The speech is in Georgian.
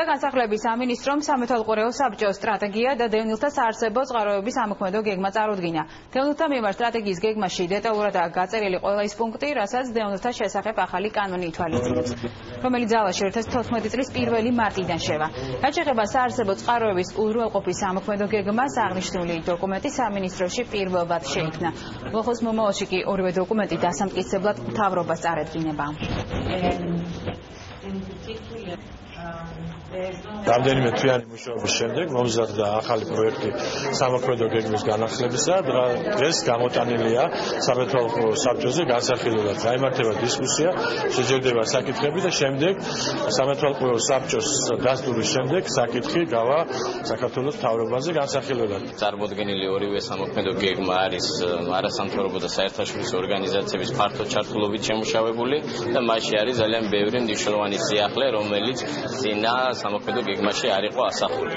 განსახლების სამინისტრომ სამეთვალყურეო საბჭოს სტრატეგია და დევნილთა საარსებო წყაროების ამოქმედო გეგმა წარუდგინა. დევნილთა მიმართ სტრატეგიის გეგმაში დეტალურადაა გაწერილი ყველა ის პუნქტი, რასაც დევნილთა შესახებ ახალი კანონი ითვალისწინებს, რომელიც ძალაში 2014 წლის 1 მარტიდან შევა. რაც შეეხება საარსებო წყაროების უზრუნველყოფის ამოქმედო გეგმას, აღნიშნული დოკუმენტი სამინისტროში პირველად შეიქმნა. ბოლოს მომავალში კი ორივე დოკუმენტი დასამტკიცებლად მთავრობას წარედგინება. რამდენიმე თვიანი მუშაობის შემდეგ მომზადდა ახალი პროექტი სამოქმედო გეგმის განახლებისა. დღეს გამოტანილია სამეთვალყურეო საბჭოზე განსახილველად. გაიმართება დისკუსია, შეჯერდება საკითხები და შემდეგ სამეთვალყურეო საბჭოს დასტურის შემდეგ საკითხი გავა საქართველოს მთავრობაზე განსახილველად. წარმოდგენილი ორივე სამოქმედო გეგმა არის არასამთავრობო და საერთაშორისო ორგანიზაციების ფართო ჩართულობით შემუშავებული და მასში არის ძალიან ბევრი მნიშვნელოვანი სიახლე, რომელიც წინა სამოქმედო გეგმაში არ იყო ასახული.